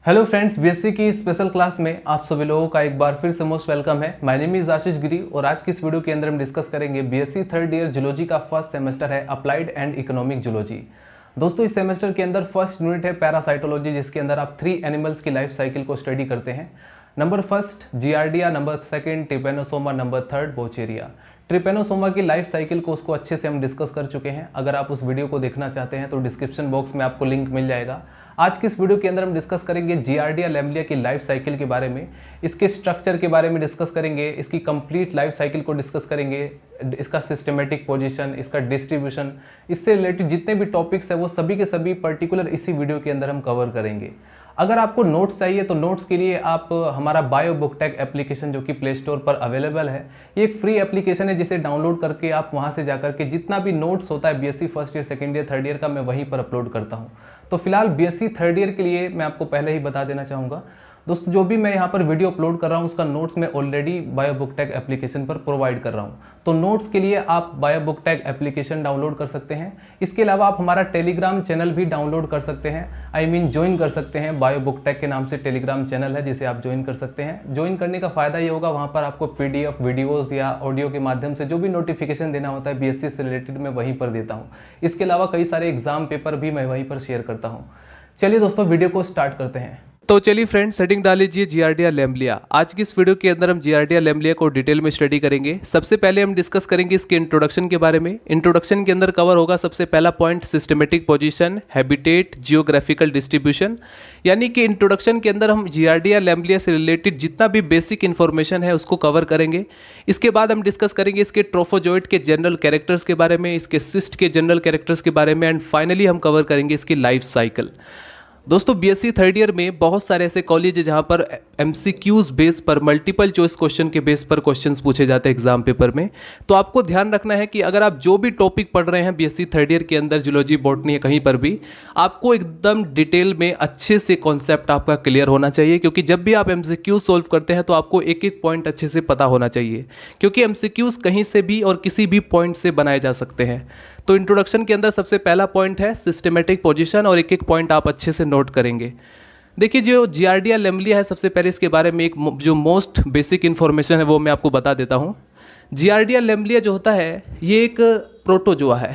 Hello friends, BSc की special class में आप सभी लोगों का एक बार फिर से मोस्ट वेलकम है। माय नेम इज आशीष गिरी और आज की इस वीडियो के अंदर हम डिस्कस करेंगे बीएससी थर्ड ईयर जूलॉजी का फर्स्ट सेमेस्टर है अप्लाइड एंड इकोनॉमिक जूलॉजी। दोस्तों, इस सेमेस्टर के अंदर फर्स्ट यूनिट है पैरासाइटोलॉजी, जिसके अंदर आप 3 एनिमल्स की लाइफ साइकिल को स्टडी करते हैं। Number first Giardia, number second Trypanosoma, number third Wuchereria. Trypanosoma की लाइफ साइकिल को उसको अच्छे से हम डिस्कस कर चुके हैं। अगर आप उस वीडियो को देखना चाहते हैं तो डिस्क्रिप्शन बॉक्स में आपको लिंक मिल जाएगा। आज की इस वीडियो के अंदर हम डिस्कस करेंगे जियार्डिया लैम्बलिया की लाइफ साइकिल के बारे में, इसके स्ट्रक्चर के बारे में डिस्कस करेंगे, इसकी कंप्लीट लाइफ साइकिल को डिस्कस करेंगे, इसका सिस्टमेटिक पोजीशन, इसका डिस्ट्रीब्यूशन, इससे रिलेटेड जितने भी टॉपिक्स है वो सभी के सभी पर्टिकुलर इसी वीडियो के अंदर हम कवर करेंगे। अगर आपको नोट्स चाहिए तो नोट्स के लिए आप हमारा बायो बुक टैग एप्लीकेशन जो कि प्ले स्टोर पर अवेलेबल है, ये एक फ्री एप्लीकेशन है जिसे डाउनलोड करके आप वहाँ से जाकर के जितना भी नोट्स होता है BSc first year, second year, third year का, मैं वहीं पर अपलोड करता हूँ। तो फिलहाल बीएससी थर्ड ईयर के लिए मैं आपको पहले ही बता देना चाहूँगा दोस्तों, जो भी मैं यहाँ पर वीडियो अपलोड कर रहा हूँ उसका नोट्स मैं already bio book tag application पर प्रोवाइड कर रहा हूँ। तो नोट्स के लिए आप bio book tag application download कर सकते हैं। इसके अलावा आप हमारा टेलीग्राम चैनल भी डाउनलोड कर सकते हैं, ज्वाइन कर सकते हैं। बायो बुक टैग के नाम से टेलीग्राम चैनल है जिसे आप ज्वाइन कर सकते हैं। ज्वाइन करने का फ़ायदा ये होगा, वहाँ पर आपको पीडीएफ वीडियोज़ या ऑडियो के माध्यम से जो भी नोटिफिकेशन देना होता है बीएससी से रिलेटेड मैं वहीं पर देता हूँ। इसके अलावा कई सारे एग्जाम पेपर भी मैं वहीं पर शेयर करता हूँ। चलिए दोस्तों, वीडियो को स्टार्ट करते हैं। तो चलिए फ्रेंड्स, सेटिंग डाल लीजिए जियार्डिया लैम्बलिया। आज की इस वीडियो के अंदर हम जियार्डिया लैम्बलिया को डिटेल में स्टडी करेंगे। सबसे पहले हम डिस्कस करेंगे इसके इंट्रोडक्शन के बारे में। इंट्रोडक्शन के अंदर कवर होगा सबसे पहला point systematic position, habitat, geographical distribution. यानी कि इंट्रोडक्शन के अंदर हम जियार्डिया लैम्बलिया से रिलेटेड जितना भी बेसिक इन्फॉर्मेशन है उसको कवर करेंगे। इसके बाद हम डिस्कस करेंगे इसके ट्रोफोजोइट के जनरल कैरेक्टर्स के बारे में, इसके सिस्ट के जनरल कैरेक्टर्स के बारे में, एंड फाइनली हम कवर करेंगे इसकी लाइफ साइकिल। दोस्तों, बीएससी थर्ड ईयर में बहुत सारे ऐसे कॉलेज है जहाँ पर एमसीक्यूज बेस पर, मल्टीपल चॉइस क्वेश्चन के बेस पर क्वेश्चंस पूछे जाते हैं एग्जाम पेपर में। तो आपको ध्यान रखना है कि अगर आप जो भी टॉपिक पढ़ रहे हैं बीएससी थर्ड ईयर के अंदर, जूलॉजी, बॉटनी या कहीं पर भी, आपको एकदम डिटेल में अच्छे से कॉन्सेप्ट आपका क्लियर होना चाहिए। क्योंकि जब भी आप एमसीक्यूज सॉल्व करते हैं तो आपको एक एक पॉइंट अच्छे से पता होना चाहिए, क्योंकि एमसीक्यूज कहीं से भी और किसी भी पॉइंट से बनाए जा सकते हैं। तो इंट्रोडक्शन के अंदर सबसे पहला पॉइंट है सिस्टमेटिक पोजीशन, और एक एक पॉइंट आप अच्छे से नोट करेंगे। देखिए, जो जियार्डिया लैम्बलिया है, सबसे पहले इसके बारे में एक जो मोस्ट बेसिक इन्फॉर्मेशन है वो मैं आपको बता देता हूँ। जियार्डिया लैम्बलिया जो होता है ये एक प्रोटोजोआ है।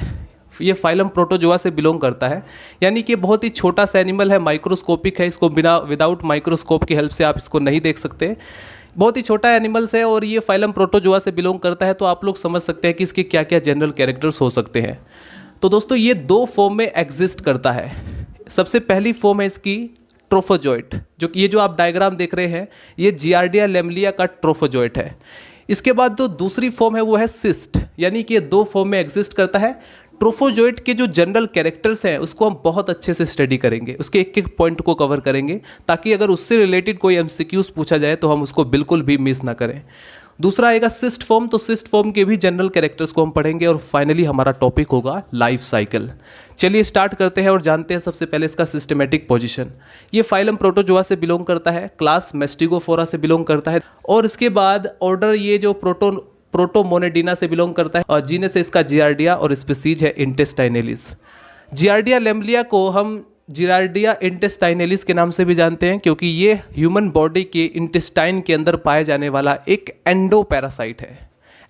ये फाइलम प्रोटोजोआ से बिलोंग करता है, यानी कि बहुत ही छोटा सा एनिमल है, माइक्रोस्कोपिक है। इसको विदाउट माइक्रोस्कोप की हेल्प से आप इसको नहीं देख सकते। बहुत ही छोटा एनिमल्स है और ये फाइलम प्रोटोजोआ से बिलोंग करता है। तो आप लोग समझ सकते हैं कि इसके क्या क्या जनरल कैरेक्टर्स हो सकते हैं। तो दोस्तों, ये 2 फॉर्म में एग्जिस्ट करता है। सबसे पहली फॉर्म है इसकी ट्रोफोजोइट, ये जो आप डायग्राम देख रहे हैं ये जियार्डिया लैम्बलिया का ट्रोफोजोइट है। इसके बाद जो दूसरी फॉर्म है वो है सिस्ट, यानी कि ये 2 फॉर्म में एग्जिस्ट करता है। ट्रोफोजोइट के जो जनरल कैरेक्टर्स हैं उसको हम बहुत अच्छे से स्टडी करेंगे, उसके एक एक पॉइंट को कवर करेंगे, ताकि अगर उससे रिलेटेड कोई एमसीक्यूज पूछा जाए तो हम उसको बिल्कुल भी मिस ना करें। दूसरा आएगा सिस्ट फॉर्म, तो सिस्ट फॉर्म के भी जनरल कैरेक्टर्स को हम पढ़ेंगे। और फाइनली हमारा टॉपिक होगा लाइफ साइकिल। चलिए स्टार्ट करते हैं और जानते हैं सबसे पहले इसका सिस्टमेटिक पोजीशन। ये फाइलम प्रोटोजोआ से बिलोंग करता है, क्लास मैस्टिगोफोरा से बिलोंग करता है, और इसके बाद ऑर्डर ये जो प्रोटोमोनेडिना से बिलोंग करता है, और जीनस है इसका जियार्डिया, और स्पीसीज है इंटेस्टाइनेलिस। जियार्डिया लैम्बलिया को हम जियार्डिया इंटेस्टाइनेलिस के नाम से भी जानते हैं, क्योंकि ये ह्यूमन बॉडी के इंटेस्टाइन के अंदर पाए जाने वाला एक एंडोपैरासाइट है।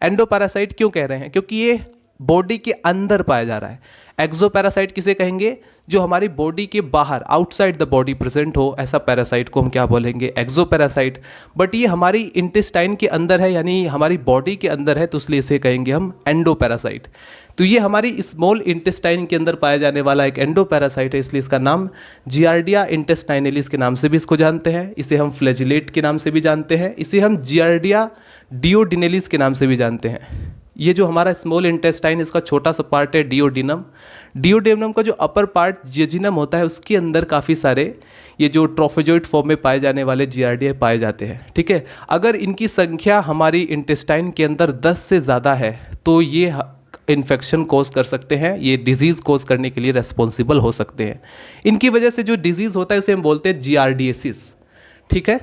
एंडोपैरासाइट क्यों कह रहे हैं? क्योंकि ये बॉडी के अंदर पाया जा रहा है। एक्सोपैरासाइट किसे कहेंगे? जो हमारी बॉडी के बाहर, आउटसाइड द बॉडी प्रेजेंट हो, ऐसा पैरासाइट को हम क्या बोलेंगे? एक्सोपैरासाइट। बट ये हमारी इंटेस्टाइन के अंदर है, यानी हमारी बॉडी के अंदर है, तो इसलिए इसे कहेंगे हम एंडोपैरासाइट। तो ये हमारी स्मॉल इंटेस्टाइन के अंदर पाया जाने वाला एक एंडोपैरासाइट है, इसलिए इसका नाम जियार्डिया इंटेस्टाइनेलिस के नाम से भी इसको जानते हैं। इसे हम फ्लैजिलेट के नाम से भी जानते हैं। इसे हम जियार्डिया डियोडिनेलिस के नाम से भी जानते हैं। ये जो हमारा स्मॉल इंटेस्टाइन, इसका छोटा सा पार्ट है डियोडिनम। डियोडिनम का जो अपर पार्ट जेजिनम होता है, उसके अंदर काफ़ी सारे ये जो ट्रोफोजोइट फॉर्म में पाए जाने वाले जियार्डिया पाए जाते हैं। ठीक है, अगर इनकी संख्या हमारी इंटेस्टाइन के अंदर 10 से ज़्यादा है तो ये इन्फेक्शन कोज कर सकते हैं, ये डिजीज़ कोज करने के लिए रेस्पॉन्सिबल हो सकते हैं। इनकी वजह से जो डिजीज़ होता है उसे हम बोलते हैं जियार्डिएसिस। ठीक है,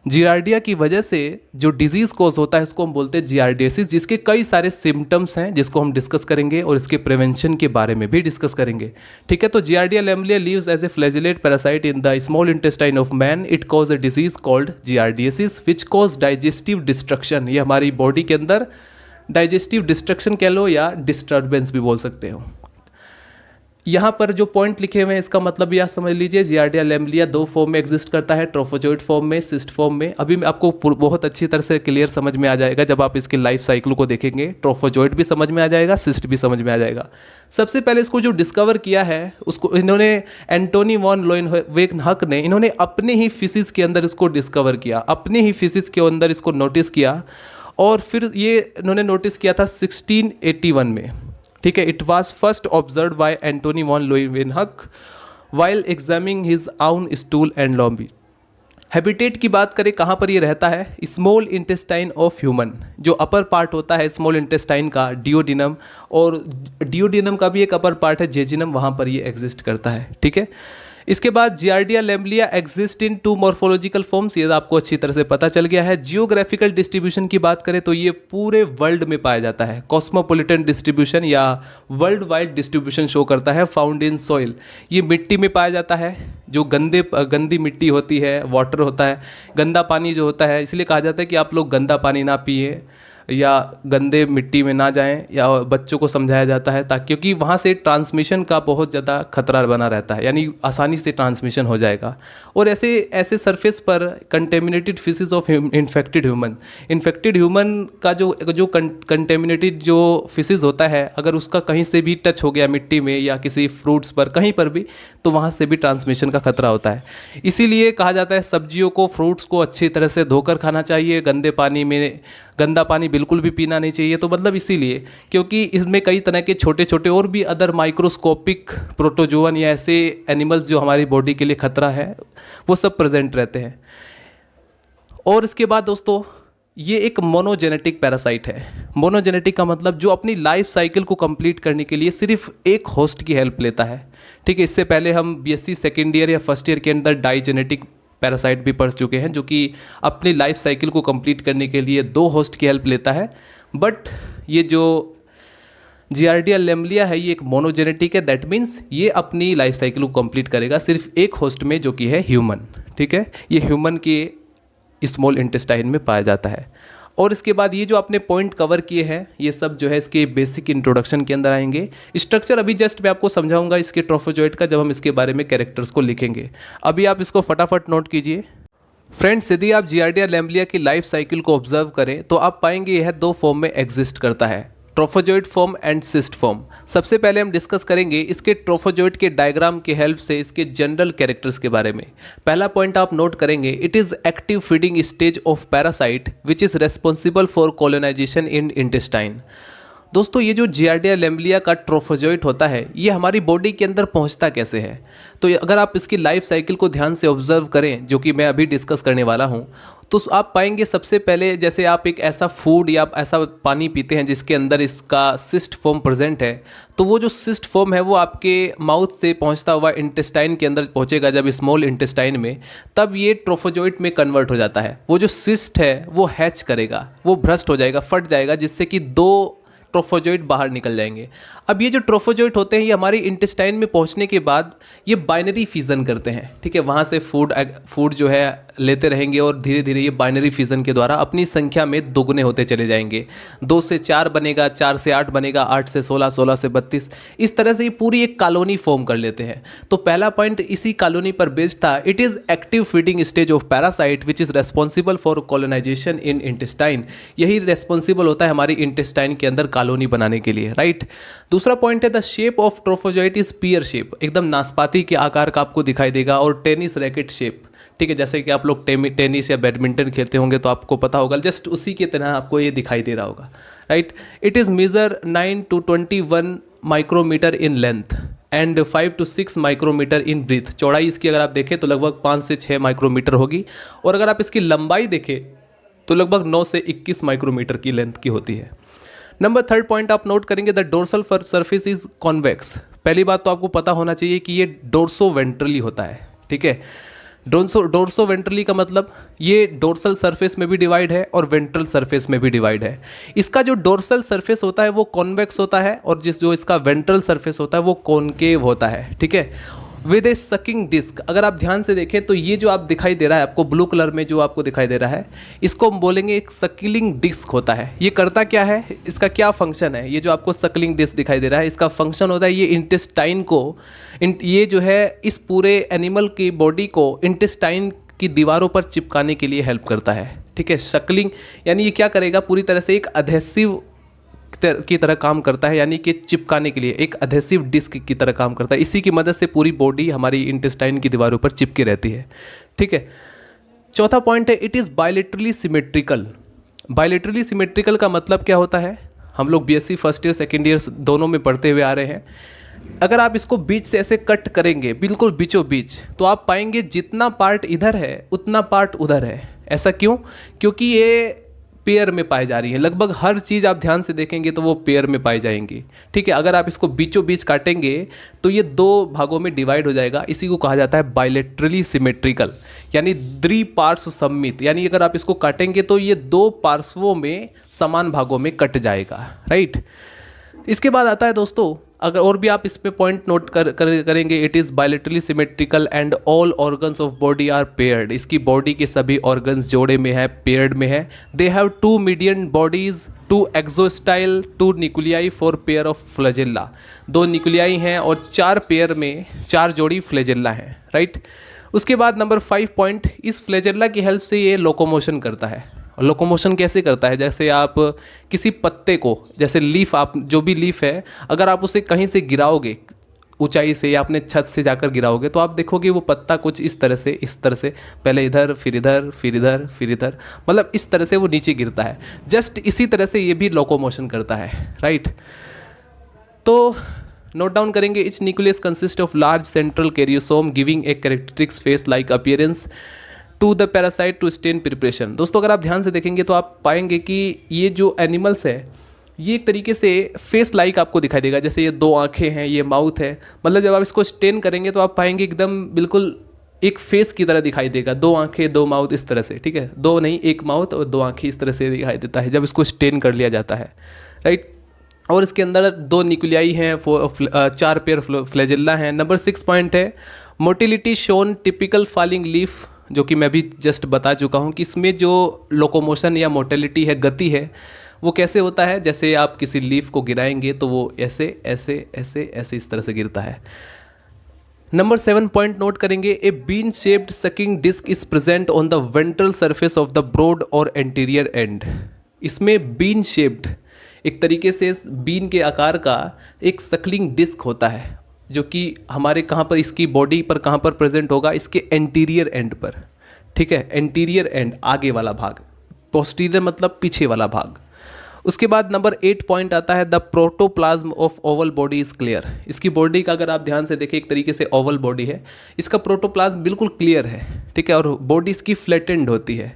जियार्डिया की वजह से जो डिजीज़ कॉज होता है इसको हम बोलते हैं जियार्डियासिस, जिसके कई सारे सिम्टम्स हैं जिसको हम डिस्कस करेंगे और इसके प्रिवेंशन के बारे में भी डिस्कस करेंगे। ठीक है, तो Giardia lamblia lives as a flagellate parasite in the small intestine of man. It cause a disease called giardiasis which cause digestive destruction. ये हमारी बॉडी के अंदर डाइजेस्टिव डिस्ट्रक्शन कह लो या डिस्टर्बेंस भी बोल सकते हो। यहाँ पर जो पॉइंट लिखे हुए हैं इसका मतलब यह समझ लीजिए, जियार्डिया लैम्बलिया दो फॉर्म में एग्जिस्ट करता है, ट्रोफोजोइड फॉर्म में, सिस्ट फॉर्म में। अभी आपको बहुत अच्छी तरह से क्लियर समझ में आ जाएगा जब आप इसके लाइफ साइकिल को देखेंगे। ट्रोफोजोइड भी समझ में आ जाएगा, सिस्ट भी समझ में आ जाएगा। सबसे पहले इसको जो डिस्कवर किया है उसको इन्होंने एंटोनी वॉन लोएनहक ने इन्होंने अपने ही फिशिस के अंदर इसको डिस्कवर किया, अपने ही फिशिस के अंदर इसको नोटिस किया। और फिर ये इन्होंने नोटिस किया था 1681 में। ठीक है, it was first observe by Antonie van Leeuwenhoek while examining his own stool and Lambl. Habitat की बात करें, कहाँ पर ये रहता है? Small intestine of human. जो अपर पार्ट होता है स्मॉल इंटेस्टाइन का, डियोडिनम, और डियोडिनम का भी एक अपर पार्ट है जेजिनम, वहाँ पर ये एग्जिस्ट करता है। ठीक है, इसके बाद Giardia lamblia exist in 2 morphological forms. ये आपको अच्छी तरह से पता चल गया है। जियोग्राफिकल डिस्ट्रीब्यूशन की बात करें तो ये पूरे वर्ल्ड में पाया जाता है। कॉस्मोपॉलिटन डिस्ट्रीब्यूशन या वर्ल्ड वाइड डिस्ट्रीब्यूशन शो करता है। फाउंड इन सॉइल, ये मिट्टी में पाया जाता है। जो गंदी मिट्टी होती है, वाटर होता है, गंदा पानी जो होता है, इसलिए कहा जाता है कि आप लोग गंदा पानी ना पिए या गंदे मिट्टी में ना जाएं, या बच्चों को समझाया जाता है ताकि, क्योंकि वहाँ से ट्रांसमिशन का बहुत ज़्यादा खतरा बना रहता है, यानी आसानी से ट्रांसमिशन हो जाएगा। और ऐसे सरफेस पर contaminated fishes of infected human का जो कंटेमिनेटेड जो फिशेज होता है, अगर उसका कहीं से भी टच हो गया मिट्टी में या किसी फ्रूट्स पर, कहीं पर भी, तो वहाँ से भी ट्रांसमिशन का खतरा होता है। इसीलिए कहा जाता है सब्जियों को, फ्रूट्स को अच्छी तरह से धोकर खाना चाहिए, गंदा पानी बिल्कुल भी पीना नहीं चाहिए। तो मतलब इसीलिए, क्योंकि इसमें कई तरह के छोटे छोटे और भी अदर माइक्रोस्कोपिक प्रोटोजोअन या ऐसे एनिमल्स जो हमारी बॉडी के लिए खतरा है, वो सब प्रेजेंट रहते हैं। और इसके बाद दोस्तों, ये एक मोनोजेनेटिक पैरासाइट है। मोनोजेनेटिक का मतलब जो अपनी लाइफ साइकिल को कंप्लीट करने के लिए सिर्फ एक होस्ट की हेल्प लेता है। ठीक है, इससे पहले हम बीएससी सेकेंड ईयर या फर्स्ट ईयर के अंदर डाइजेनेटिक पैरासाइट भी पढ़ चुके हैं, जो कि अपनी लाइफ साइकिल को कंप्लीट करने के लिए 2 होस्ट की हेल्प लेता है। बट ये जो जियार्डिया लैम्बलिया है, ये एक मोनोजेनेटिक है। दैट मीन्स ये अपनी लाइफ साइकिल को कंप्लीट करेगा सिर्फ एक होस्ट में, जो कि है ह्यूमन। ठीक है, ये ह्यूमन के स्मॉल इंटेस्टाइन में पाया जाता है। और इसके बाद ये जो आपने पॉइंट कवर किए हैं, ये सब जो है इसके बेसिक इंट्रोडक्शन के अंदर आएंगे। स्ट्रक्चर अभी जस्ट मैं आपको समझाऊंगा इसके ट्रोफोजोइड का, जब हम इसके बारे में कैरेक्टर्स को लिखेंगे। अभी आप इसको फटाफट नोट कीजिए। फ्रेंड्स, यदि आप जियार्डिया लैम्बलिया की लाइफ साइकिल को ऑब्जर्व करें तो आप पाएंगे यह 2 फॉर्म में एग्जिस्ट करता है, trophozoite form and cyst form. सबसे पहले हम डिस्कस करेंगे इसके ट्रोफोजोइड के डायग्राम की हेल्प से इसके जनरल कैरेक्टर्स के बारे में। पहला पॉइंट आप नोट करेंगे, it is active feeding stage of parasite which is responsible for colonization in intestine. दोस्तों, ये जो जियार्डिया लैम्बलिया का ट्रोफोजोइट होता है, ये हमारी बॉडी के अंदर पहुंचता कैसे है? तो अगर आप इसकी लाइफ साइकिल को ध्यान से ऑब्जर्व करें, जो कि मैं अभी डिस्कस करने वाला हूं, तो आप पाएंगे सबसे पहले, जैसे आप एक ऐसा फूड या ऐसा पानी पीते हैं जिसके अंदर इसका सिस्ट फॉर्म प्रेजेंट है, तो वो जो सिस्ट फॉर्म है वो आपके माउथ से पहुंचता हुआ इंटेस्टाइन के अंदर पहुंचेगा, जब स्मॉल इंटेस्टाइन में, तब ये ट्रोफोजोइट में कन्वर्ट हो जाता है। वो जो सिस्ट है वो हैच करेगा, वो भ्रष्ट हो जाएगा, फट जाएगा, जिससे कि 2 ट्रोफोजोइट बाहर निकल जाएंगे। अब ये जो ट्रोफोजोइट होते हैं, ये हमारी इंटेस्टाइन में पहुंचने के बाद ये बाइनरी फिजन करते हैं। ठीक है, वहाँ से फूड जो है लेते रहेंगे और धीरे धीरे ये बाइनरी फिजन के द्वारा अपनी संख्या में दोगुने होते चले जाएंगे। 2 से 4 बनेगा, 4 से 8 बनेगा, 8 से 16, 16 से 32, इस तरह से ये पूरी एक कॉलोनी फॉर्म कर लेते हैं। तो पहला पॉइंट इसी कॉलोनी पर बेस्ड था। It is active feeding stage of parasite which is responsible for colonization in intestine. यही रेस्पॉन्सिबल होता है हमारी इंटेस्टाइन के अंदर कॉलोनी बनाने के लिए, राइट। दूसरा पॉइंट है the shape of trophozoite is peer shape, एकदम नाशपाती के आकार का आपको दिखाई देगा, और टेनिस रैकेट शेप। ठीक है, जैसे कि आप लोग टेनिस या बैडमिंटन खेलते होंगे तो आपको पता होगा, जस्ट उसी की तरह आपको ये दिखाई दे रहा होगा, right. It is major 9 to 21 micrometre in length and 5 to 6 micrometre in breadth. चौड़ाई इसकी अगर आप देखें तो लगभग 5 से 6 माइक्रोमीटर होगी, और अगर आप इसकी लंबाई देखें तो लगभग 9 से 21 माइक्रोमीटर की लेंथ की होती है। नंबर 3 पॉइंट आप नोट करेंगे, the dorsal surface is convex. पहली बात तो आपको पता होना चाहिए कि ये डोर्सो वेंट्रली होता है। ठीक है, डोर्सो वेंट्रली का मतलब ये डोर्सल सरफेस में भी डिवाइड है और वेंट्रल सरफेस में भी डिवाइड है। इसका जो डोर्सल सरफेस होता है वो कॉन्वेक्स होता है और जो इसका वेंट्रल सरफेस होता है वो कॉनकेव होता है, ठीक है, विद ए सकिंग डिस्क। अगर आप ध्यान से देखें तो ये जो आप दिखाई दे रहा है आपको ब्लू कलर में जो आपको दिखाई दे रहा है, इसको हम बोलेंगे एक सकलिंग डिस्क होता है। ये करता क्या है, इसका क्या फंक्शन है, ये जो आपको सकलिंग डिस्क दिखाई दे रहा है इसका फंक्शन होता है ये इंटेस्टाइन को, ये जो है इस पूरे एनिमल की बॉडी को इंटेस्टाइन की दीवारों पर चिपकाने के लिए हेल्प करता है, ठीक है। शकलिंग यानी ये क्या करेगा, पूरी तरह से एक अधेसिव की तरह काम करता है, यानी कि चिपकाने के लिए एक अधेसिव डिस्क की तरह काम करता है। इसी की मदद से पूरी बॉडी हमारी इंटेस्टाइन की दीवारों पर चिपकी रहती है, ठीक है। चौथा पॉइंट है it is bilaterally symmetrical. Bilaterally symmetrical का मतलब क्या होता है, हम लोग BSc first year second year दोनों में पढ़ते हुए आ रहे हैं। अगर आप इसको बीच से ऐसे कट करेंगे बिल्कुल बीचों बीच, तो आप पाएंगे जितना पार्ट इधर है उतना पार्ट उधर है। ऐसा क्यों, क्योंकि ये पेयर में पाई जा रही है। लगभग हर चीज़ आप ध्यान से देखेंगे तो वो पेयर में पाई जाएंगी, ठीक है। अगर आप इसको बीचों बीच काटेंगे तो ये दो भागों में डिवाइड हो जाएगा। इसी को कहा जाता है बायलेटरली सिमेट्रिकल, यानी द्विपार्श्व सममित। यानी अगर आप इसको काटेंगे तो ये दो पार्श्वों में समान भागों में कट जाएगा, राइट। इसके बाद आता है दोस्तों, अगर और भी आप इस पे पॉइंट नोट करेंगे, it is bilaterally symmetrical and all organs of body are paired. इसकी बॉडी के सभी ऑर्गन्स जोड़े में है, पेयर्ड में है। They have 2 median bodies, 2 axostyle, 2 nuclei, 4 pair of flagella. 2 nuclei हैं और 4 पेयर में 4 जोड़ी फ्लैजेल्ला हैं, राइट। उसके बाद नंबर 5 पॉइंट, इस फ्लैजेल्ला की हेल्प से ये लोकोमोशन करता है। लोकोमोशन कैसे करता है, जैसे आप किसी पत्ते को, जैसे लीफ, आप जो भी लीफ है अगर आप उसे कहीं से गिराओगे ऊंचाई से या अपने छत से जाकर गिराओगे तो आप देखोगे वो पत्ता कुछ इस तरह से पहले इधर फिर इधर फिर इधर फिर इधर, मतलब इस तरह से वो नीचे गिरता है। जस्ट इसी तरह से ये भी लोकोमोशन करता है, राइट। तो नोट डाउन करेंगे, each nucleus consist of large central karyosome giving a characteristic face like appearance to the parasite to stain preparation. दोस्तों अगर आप ध्यान से देखेंगे तो आप पाएंगे कि ये जो एनिमल्स है ये एक तरीके से फेस लाइक आपको दिखाई देगा। जैसे ये 2 आंखें हैं, ये माउथ है, मतलब जब आप इसको स्टेन करेंगे तो आप पाएंगे एकदम बिल्कुल एक फेस की तरह दिखाई देगा। 2 आंखें 2 माउथ इस तरह से, ठीक है, 2 नहीं 1 माउथ और 2 आंखें इस तरह से दिखाई देता है जब इसको स्टेन कर लिया जाता है, राइट। और इसके अंदर 2 न्यूक्लियाई हैं, 4 पेयर फ्लैजेल्ला हैं। नंबर 6 पॉइंट है motility shown typical falling leaf, जो कि मैं भी जस्ट बता चुका हूँ कि इसमें जो लोकोमोशन या मोटिलिटी है, गति है, वो कैसे होता है, जैसे आप किसी लीफ को गिराएंगे तो वो ऐसे ऐसे ऐसे ऐसे इस तरह से गिरता है। नंबर 7 पॉइंट नोट करेंगे, a bean shaped sucking disc is present on the ventral surface of the broad और एंटीरियर एंड। इसमें बीन शेप्ड एक तरीके से बीन के आकार का एक सकलिंग डिस्क होता है जो कि हमारे कहाँ पर, इसकी बॉडी पर कहाँ पर प्रेजेंट होगा, इसके एंटीरियर एंड पर, ठीक है। एंटीरियर एंड आगे वाला भाग, पोस्टीरियर मतलब पीछे वाला भाग। उसके बाद नंबर 8 पॉइंट आता है the protoplasm of Oval body is clear. इसकी बॉडी का अगर आप ध्यान से देखें एक तरीके से ओवल बॉडी है, इसका प्रोटोप्लाज्म बिल्कुल क्लियर है, ठीक है। और बॉडी इसकी फ्लैटेंड होती है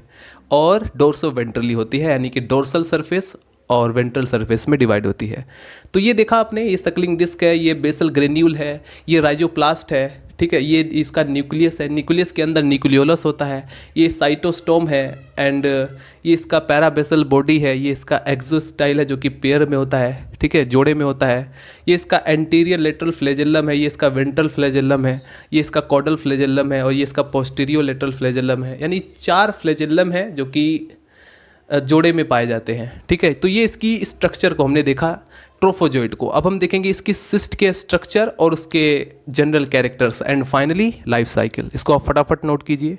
और डोर्सो वेंट्रली होती है, यानी कि डोर्सल सरफेस और वेंट्रल सरफेस में डिवाइड होती है। तो ये देखा आपने, ये सकलिंग डिस्क है, ये बेसल ग्रेन्यूल है, ये राइजोप्लास्ट है, ठीक है। ये इसका न्यूक्लियस है, न्यूक्लियस के अंदर न्यूक्लियोलस होता है, ये साइटोस्टोम है एंड ये इसका पैराबेसल बॉडी है, ये इसका एक्सोस्टाइल है जो कि पेयर में होता है, ठीक है, जोड़े में होता है। ये इसका एंटीरियर लेटरल फ्लैजेलम है, ये इसका वेंट्रल फ्लैजेलम है, ये इसका कॉडल फ्लैजेलम है और ये इसका पोस्टीरियर लेटरल फ्लैजेलम है। यानी 4 फ्लैजेलम है जो कि जोड़े में पाए जाते हैं, ठीक है। तो ये इसकी स्ट्रक्चर को हमने देखा, ट्रोफोजोइड को। अब हम देखेंगे इसकी सिस्ट के स्ट्रक्चर और उसके general characters and finally life cycle. इसको आप फटाफट नोट कीजिए।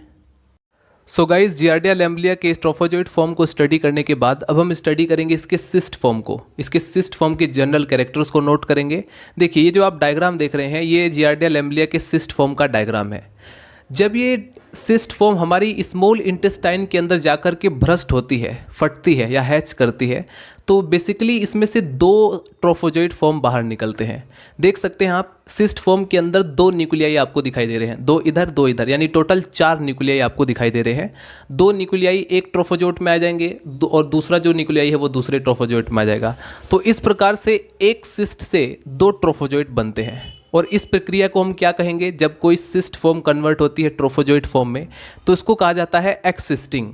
सो गाइस, जियार्डिया लैम्ब्लिया के ट्रोफोजोइड फॉर्म को स्टडी करने के बाद अब हम स्टडी करेंगे इसके सिस्ट फॉर्म को। इसके सिस्ट फॉर्म के जनरल कैरेक्टर्स को नोट करेंगे। देखिए, ये जो आप डायग्राम देख रहे हैं ये जियार्डिया लैम्ब्लिया के सिस्ट फॉर्म का डायग्राम है। जब ये सिस्ट फॉर्म हमारी स्मॉल इंटेस्टाइन के अंदर जाकर के भ्रष्ट होती है, फटती है या हैच करती है, तो बेसिकली इसमें से 2 ट्रोफोजोइड फॉर्म बाहर निकलते हैं। देख सकते हैं आप, सिस्ट फॉर्म के अंदर 2 न्यूक्लियाई आपको दिखाई दे रहे हैं, 2 इधर 2 इधर, यानी टोटल 4 न्यूक्लियाई आपको दिखाई दे रहे हैं। 2 न्यूक्लियाई एक ट्रोफोजोइड में आ जाएंगे और दूसरा जो न्यूक्लियाई है वो दूसरे ट्रोफोजोइड में आ जाएगा। तो इस प्रकार से एक सिस्ट से 2 ट्रोफोजोइड बनते हैं। और इस प्रक्रिया को हम क्या कहेंगे, जब कोई सिस्ट फॉर्म कन्वर्ट होती है ट्रोफोजोइट फॉर्म में तो इसको कहा जाता है एक्सिस्टिंग,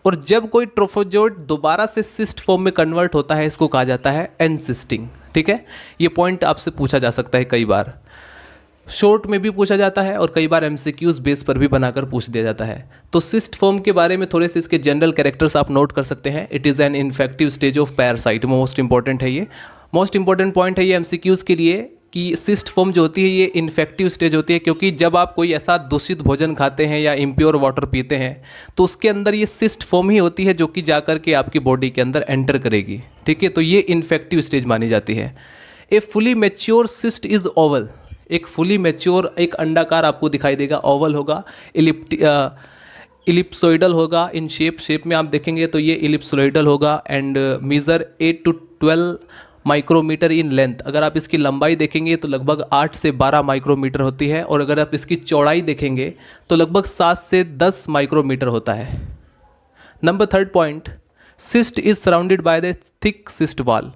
और जब कोई ट्रोफोजोइट दोबारा से सिस्ट फॉर्म में कन्वर्ट होता है इसको कहा जाता है एनसिस्टिंग। ठीक है, ये पॉइंट आपसे पूछा जा सकता है, कई बार शॉर्ट में भी पूछा जाता है और कई बार एमसीक्यूज बेस पर भी बनाकर पूछ दिया जाता है। तो सिस्ट फॉर्म के बारे में थोड़े से इसके जनरल कैरेक्टर्स आप नोट कर सकते हैं। It is an infective stage of parasite, most important है ये, मोस्ट इंपॉर्टेंट पॉइंट है ये एमसीक्यूज के लिए कि सिस्ट फॉर्म जो होती है ये इन्फेक्टिव स्टेज होती है, क्योंकि जब आप कोई ऐसा दूषित भोजन खाते हैं या इम्प्योर वाटर पीते हैं तो उसके अंदर ये सिस्ट फॉर्म ही होती है जो कि जाकर के आपकी बॉडी के अंदर एंटर करेगी। ठीक है, तो ये इन्फेक्टिव स्टेज मानी जाती है। A fully mature cyst is oval, एक फुली मैच्योर एक अंडाकार आपको दिखाई देगा, ओवल होगा, इलिप्सोइडल होगा इन शेप में आप देखेंगे तो ये इलिप्सोइडल होगा and major 8 to 12 micrometre in length. अगर आप इसकी लंबाई देखेंगे तो लगभग 8 से 12 माइक्रोमीटर होती है, और अगर आप इसकी चौड़ाई देखेंगे तो लगभग 7 से 10 माइक्रोमीटर होता है। Number 3 point, cyst is surrounded by the thick cyst wall.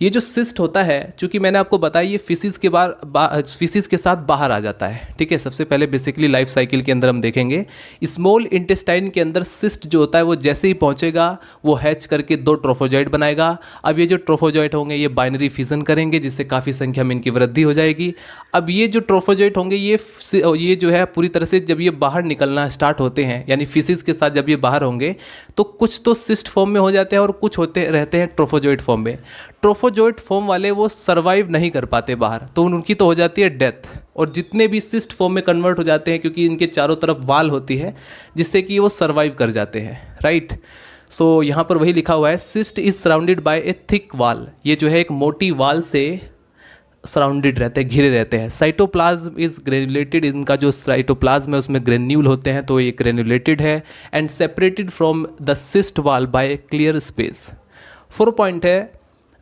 ये जो सिस्ट होता है, चूंकि मैंने आपको बताया ये फिसिस के साथ बाहर आ जाता है। ठीक है, सबसे पहले बेसिकली लाइफ साइकिल के अंदर हम देखेंगे स्मॉल इंटेस्टाइन के अंदर सिस्ट जो होता है वो जैसे ही पहुंचेगा वो हैच करके 2 ट्रोफोजॉइट बनाएगा। अब ये जो ट्रोफोजॉइट होंगे ये बाइनरी फिजन करेंगे जिससे काफ़ी संख्या में इनकी वृद्धि हो जाएगी। अब ये जो ट्रोफोजॉइट होंगे ये जो है पूरी तरह से जब ये बाहर निकलना स्टार्ट होते हैं, यानी फिसिस के साथ जब ये बाहर होंगे तो कुछ तो सिस्ट फॉर्म में हो जाते हैं और कुछ होते रहते हैं ट्रोफोजॉइट फॉर्म में। ट्रोफोजोइट फॉर्म वाले वो सर्वाइव नहीं कर पाते बाहर, तो उनकी तो हो जाती है डेथ, और जितने भी सिस्ट फॉर्म में कन्वर्ट हो जाते हैं क्योंकि इनके चारों तरफ वाल होती है जिससे कि वो सर्वाइव कर जाते हैं। राइट, सो यहाँ पर वही लिखा हुआ है, cyst is surrounded by A thick वाल। ये जो है एक मोटी वाल से सराउंडेड रहते हैं, घिरे रहते हैं। साइटोप्लाज्म इज ग्रेनुलेटेड, इनका जो साइटोप्लाज्म है उसमें ग्रेन्यूल होते हैं तो ये ग्रेनुलेटेड है and separated from the cyst वाल बाय क्लियर स्पेस। 4 पॉइंट है,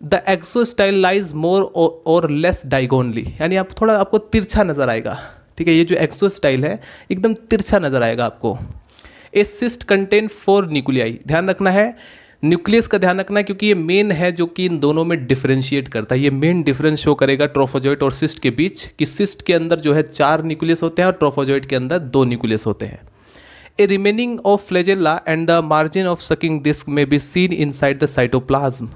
द एक्सोस्टाइल लाइज मोर और लेस डायगोनली, यानी आप थोड़ा आपको तिरछा नजर आएगा। ठीक है, ये जो एक्सोस्टाइल है एकदम तिरछा नजर आएगा आपको। ए सिस्ट कंटेन 4 न्यूक्लियाई, ध्यान रखना है न्यूक्लियस का ध्यान रखना है क्योंकि ये मेन है जो कि इन दोनों में डिफरेंशिएट करता है। ये मेन डिफरेंस शो करेगा ट्रोफोजॉइट और सिस्ट के बीच कि सिस्ट के अंदर जो है 4 न्यूक्लियस होते हैं और ट्रोफोजॉइट के अंदर 2 न्यूक्लियस होते हैं। A remaining of flagella and the margin of sucking disc में be seen inside the cytoplasm.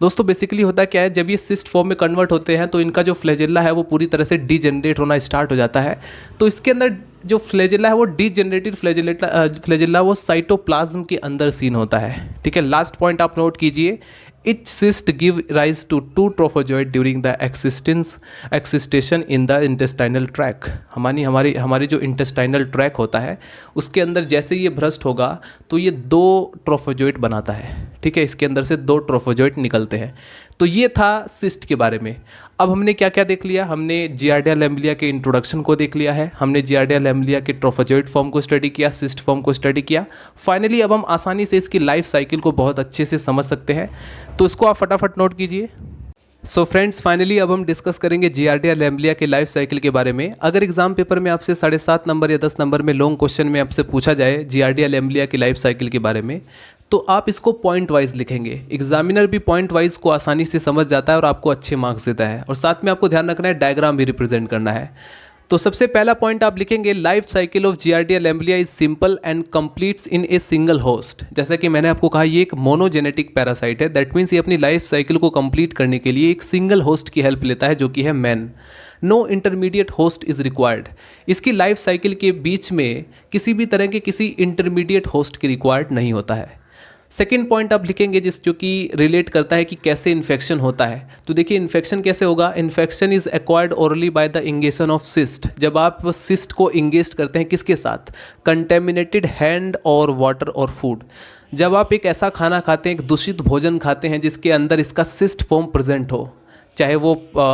दोस्तों बेसिकली होता क्या है, जब ये सिस्ट फॉर्म में कन्वर्ट होते हैं तो इनका जो फ्लैजेला है वो पूरी तरह से डीजेनरेट होना स्टार्ट हो जाता है। तो इसके अंदर जो फ्लैजेला है वो डीजेनरेटेड फ्लैजेला वो साइटोप्लाज्म के अंदर सीन होता है। ठीक है, लास्ट पॉइंट आप नोट कीजिए, each cyst give rise to 2 trophozoite during the existation in the intestinal tract। हमारी जो इंटेस्टाइनल ट्रैक होता है उसके अंदर जैसे ये भ्रष्ट होगा तो ये 2 ट्रोफोजॉइट बनाता है। ठीक है, इसके अंदर से 2 ट्रोफोजॉइट निकलते हैं। तो ये था सिस्ट के बारे में। अब हमने क्या क्या देख लिया, हमने जियार्डिया लैम्बलिया के इंट्रोडक्शन को देख लिया है, हमने जियार्डिया लैम्बलिया के ट्रोफोजॉइट फॉर्म को स्टडी किया, सिस्ट फॉर्म को स्टडी किया। फाइनली अब हम आसानी से इसकी लाइफ साइकिल को बहुत अच्छे से समझ सकते हैं, तो इसको आप फटाफट नोट कीजिए। सो फ्रेंड्स, फाइनली अब हम डिस्कस करेंगे जियार्डिया लैम्बलिया के लाइफ साइकिल के बारे में। अगर एग्जाम पेपर में आपसे 7.5 नंबर या 10 नंबर में लॉन्ग क्वेश्चन में आपसे पूछा जाए जियार्डिया लैम्बलिया की लाइफ साइकिल के बारे में, तो आप इसको पॉइंट वाइज लिखेंगे। एग्जामिनर भी पॉइंट वाइज को आसानी से समझ जाता है और आपको अच्छे मार्क्स देता है, और साथ में आपको ध्यान रखना है डायग्राम भी रिप्रेजेंट करना है। तो सबसे पहला पॉइंट आप लिखेंगे, life cycle of Giardia lamblia is simple and completes in a single host. जैसा कि मैंने आपको कहा ये एक मोनोजेनेटिक पैरासाइट है, दैट मीन्स ये अपनी लाइफ साइकिल को कंप्लीट करने के लिए एक सिंगल होस्ट की हेल्प लेता है जो कि है man. No intermediate host is required, इसकी लाइफ साइकिल के बीच में किसी भी तरह के किसी इंटरमीडिएट होस्ट की रिक्वायर्ड नहीं होता है। सेकेंड पॉइंट आप लिखेंगे जो कि रिलेट करता है कि कैसे इन्फेक्शन होता है। तो देखिए इन्फेक्शन कैसे होगा, infection is acquired orally by the ingestion of cyst. जब आप सिस्ट को इंगेस्ट करते हैं किसके साथ, कंटेमिनेटेड हैंड और वाटर और फूड। जब आप एक ऐसा खाना खाते हैं, एक दूषित भोजन खाते हैं जिसके अंदर इसका सिस्ट फॉर्म प्रेजेंट हो, चाहे वो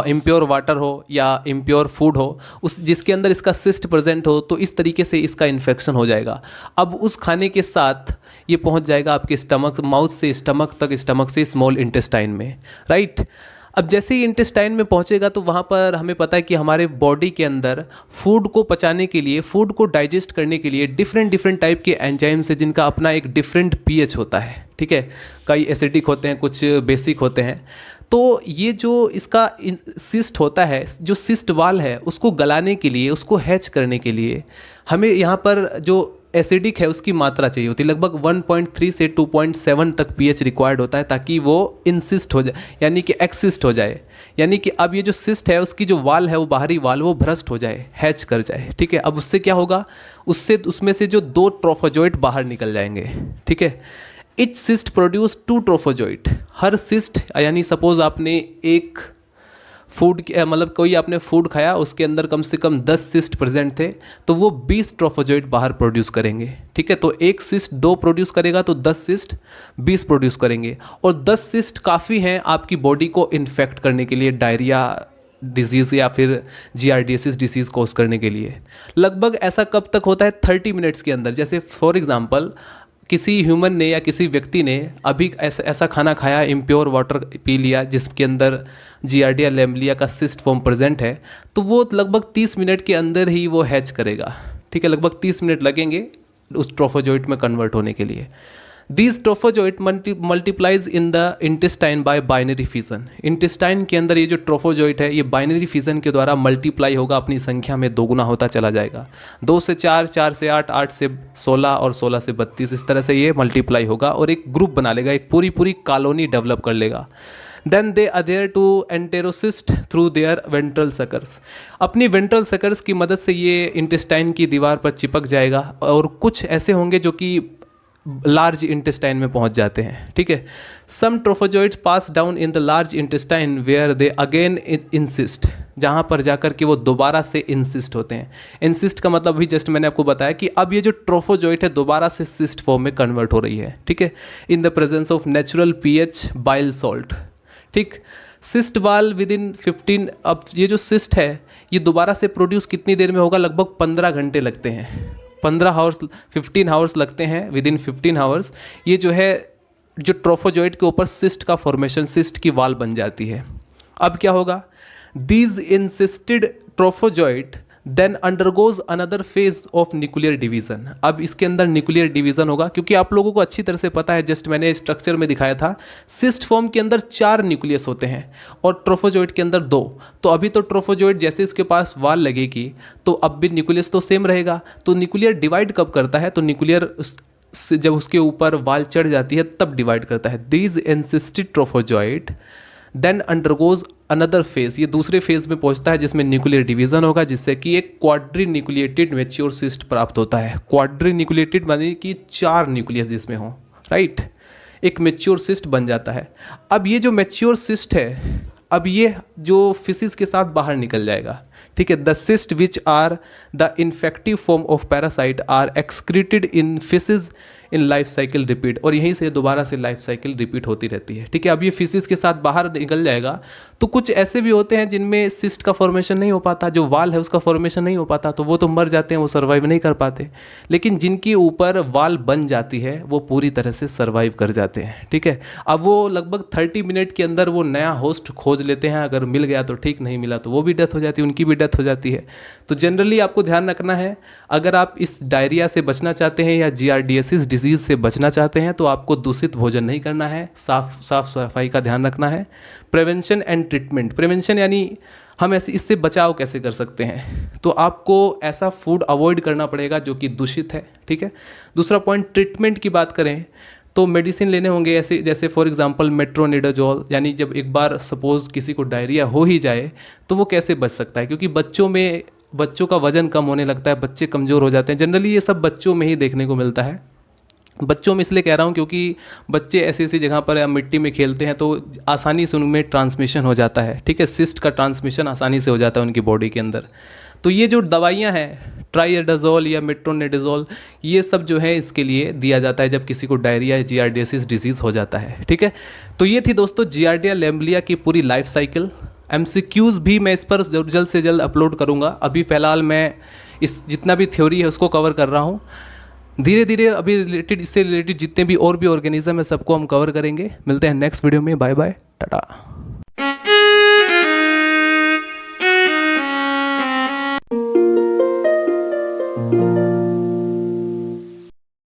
इम्प्योर वाटर हो या इम्प्योर फूड हो, उस जिसके अंदर इसका सिस्ट प्रेजेंट हो, तो इस तरीके से इसका इन्फेक्शन हो जाएगा। अब उस खाने के साथ ये पहुंच जाएगा आपके स्टमक, माउथ से स्टमक तक, स्टमक से स्मॉल इंटेस्टाइन में, राइट। अब जैसे ही इंटेस्टाइन में पहुंचेगा तो वहाँ पर हमें पता है कि हमारे बॉडी के अंदर फूड को पचाने के लिए, फूड को डाइजेस्ट करने के लिए डिफरेंट टाइप के एंजाइम्स है जिनका अपना एक डिफरेंट पीएच होता है। ठीक है, कई एसिडिक होते हैं, कुछ बेसिक होते हैं। तो ये जो इसका सिस्ट होता है, जो सिस्ट वाल है, उसको गलाने के लिए, उसको हैच करने के लिए हमें यहाँ पर जो एसिडिक है उसकी मात्रा चाहिए होती है। लगभग 1.3 से 2.7 तक पीएच रिक्वायर्ड होता है ताकि वो इंसिस्ट हो जाए, यानी कि एक्सिस्ट हो जाए, यानी कि अब ये जो सिस्ट है उसकी जो वाल है, वो बाहरी वाल, वो भ्रष्ट हो जाए, हैच कर जाए। ठीक है, अब उससे क्या होगा, उससे उसमें से जो 2 ट्रोफोजोइट बाहर निकल जाएंगे। ठीक है, इच सिस्ट प्रोड्यूस 2 ट्रोफोजोइट। हर सिस्ट, यानी सपोज आपने एक फूड, मतलब कोई आपने फूड खाया, उसके अंदर कम से कम 10 सिस्ट प्रेजेंट थे, तो वो 20 ट्रोफोजोइट बाहर प्रोड्यूस करेंगे। ठीक है, तो एक सिस्ट 2 प्रोड्यूस करेगा तो 10 सिस्ट 20 प्रोड्यूस करेंगे, और 10 सिस्ट काफ़ी हैं आपकी बॉडी को इन्फेक्ट करने के लिए, डायरिया डिजीज़ या फिर GRDS डिसीज़ कोज करने के लिए। लगभग ऐसा कब तक होता है, 30 मिनट्स के अंदर। जैसे फॉर एग्जांपल किसी ह्यूमन ने या किसी व्यक्ति ने अभी ऐसा खाना खाया, इम्प्योर वाटर पी लिया जिसके अंदर जियार्डिया लैम्बलिया का सिस्ट फॉर्म प्रेजेंट है, तो वो लगभग 30 मिनट के अंदर ही वो हैच करेगा। ठीक है, लगभग 30 मिनट लगेंगे उस ट्रोफोजोइट में कन्वर्ट होने के लिए। These trophozoite multiplies in the intestine bye binary fission. Intestine के अंदर ये जो ट्रोफोजोइट है, ये बाइनरी फिजन के द्वारा मल्टीप्लाई होगा, अपनी संख्या में दोगुना होता चला जाएगा। 2 से 4, 4 से 8, 8 से 16 और 16 से 32, इस तरह से ये मल्टीप्लाई होगा और एक ग्रुप बना लेगा, एक पूरी कॉलोनी डेवलप कर लेगा। Then they adhere to enterocyte through their ventral suckers. अपनी वेंट्रल सकर्स की मदद से ये इंटेस्टाइन की दीवार पर चिपक जाएगा, और कुछ ऐसे होंगे जो कि लार्ज इंटेस्टाइन में पहुंच जाते हैं। ठीक है, some trophozoites pass down in the large intestine where they again encyst, जहां पर जाकर के वो दोबारा से इंसिस्ट होते हैं। इंसिस्ट का मतलब भी जस्ट मैंने आपको बताया कि अब ये जो ट्रोफोजोइट है दोबारा से सिस्ट फॉर्म में कन्वर्ट हो रही है। ठीक है, in the presence of natural pH bile salt. ठीक, सिस्ट वाल विद इन 15, अब ये जो सिस्ट है ये दोबारा से प्रोड्यूस कितनी देर में होगा, लगभग 15 घंटे लगते हैं। 15 आवर्स लगते हैं, विद इन 15 आवर्स ये जो है, जो ट्रोफोजोइट के ऊपर सिस्ट का फॉर्मेशन, सिस्ट की वाल बन जाती है। अब क्या होगा, these encysted trophozoite then undergoes another phase of nuclear division. अब इसके अंदर न्यूक्लियर डिवीजन होगा, क्योंकि आप लोगों को अच्छी तरह से पता है, जस्ट मैंने स्ट्रक्चर में दिखाया था, सिस्ट फॉर्म के अंदर 4 न्यूक्लियस होते हैं और ट्रोफोजोइट के अंदर 2। तो अभी तो ट्रोफोजोइट जैसे इसके पास वाल लगेगी तो अब भी न्यूक्लियस तो सेम रहेगा। तो न्यूक्लियर डिवाइड कब करता है, तो न्यूक्लियर जब उसके ऊपर वाल चढ़ जाती है तब डिवाइड करता है। These encysted trophozoite then undergoes another phase, ये दूसरे फेज में पहुंचता है जिसमें न्यूक्लियर डिवीजन होगा, जिससे कि एक क्वाड्री न्यूक्लिएटेड मैच्योर सिस्ट प्राप्त होता है। क्वाड्री न्यूक्लिएटेड माने कि 4 न्यूक्लियस जिसमें हो, राइट, एक मैच्योर सिस्ट बन जाता है। अब ये जो मैच्योर सिस्ट है, अब ये जो फिसिस के साथ बाहर निकल जाएगा। ठीक है, the cyst which are the infective form of parasite are excreted in faeces in life cycle repeat, और यहीं से दोबारा से लाइफ साइकिल रिपीट होती रहती है। ठीक है, अब ये फिसिस के साथ बाहर निकल जाएगा। तो कुछ ऐसे भी होते हैं जिनमें सिस्ट का फॉर्मेशन नहीं हो पाता, जो वाल है उसका फॉर्मेशन नहीं हो पाता, तो वो तो मर जाते हैं, वो सर्वाइव नहीं कर पाते। लेकिन जिनके ऊपर वाल बन जाती है वो पूरी तरह से सर्वाइव कर जाते हैं। ठीक है, अब वो लगभग 30 मिनट के अंदर वो नया होस्ट खोज लेते हैं, अगर मिल गया तो ठीक, नहीं मिला तो वो भी डेथ हो जाती है, उनकी भी डेथ हो जाती है। तो जनरली आपको ध्यान रखना है, अगर आप इस डायरिया से बचना चाहते हैं या GRDS डिजीज़ से बचना चाहते हैं तो आपको दूषित भोजन नहीं करना है, साफ सफाई का ध्यान रखना है। प्रिवेंशन एंड ट्रीटमेंट, प्रिवेंशन यानी हम ऐसे इससे बचाव कैसे कर सकते हैं, तो आपको ऐसा फूड अवॉइड करना पड़ेगा जो कि दूषित है। ठीक है, दूसरा पॉइंट, ट्रीटमेंट की बात करें तो मेडिसिन लेने होंगे, ऐसे जैसे फॉर एग्जांपल मेट्रोनिडाजोल, यानी जब एक बार सपोज किसी को डायरिया हो ही जाए तो वो कैसे बच सकता है, क्योंकि बच्चों का वजन कम होने लगता है, बच्चे कमज़ोर हो जाते हैं। जनरली ये सब बच्चों में ही देखने को मिलता है। बच्चों में इसलिए कह रहा हूँ क्योंकि बच्चे ऐसी जगह पर या मिट्टी में खेलते हैं तो आसानी से उनमें ट्रांसमिशन हो जाता है। ठीक है, सिस्ट का ट्रांसमिशन आसानी से हो जाता है उनकी बॉडी के अंदर। तो ये जो दवाइयाँ हैं, ट्राइएडाजोल या मेट्रोनिडाजोल, ये सब जो है इसके लिए दिया जाता है जब किसी को डायरिया या GRDS डिजीज़ हो जाता है। ठीक है, तो ये थी दोस्तों जियार्डिया लैम्बलिया की पूरी लाइफ साइकिल। MCQs भी मैं इस पर जल्द से जल्द अपलोड करूँगा। अभी फ़िलहाल मैं इस जितना भी थ्योरी है उसको कवर कर रहा हूँ। धीरे धीरे अभी इससे रिलेटेड जितने भी और भी ऑर्गेनिज्म है सबको हम कवर करेंगे। मिलते हैं नेक्स्ट वीडियो में। Bye bye, Tata.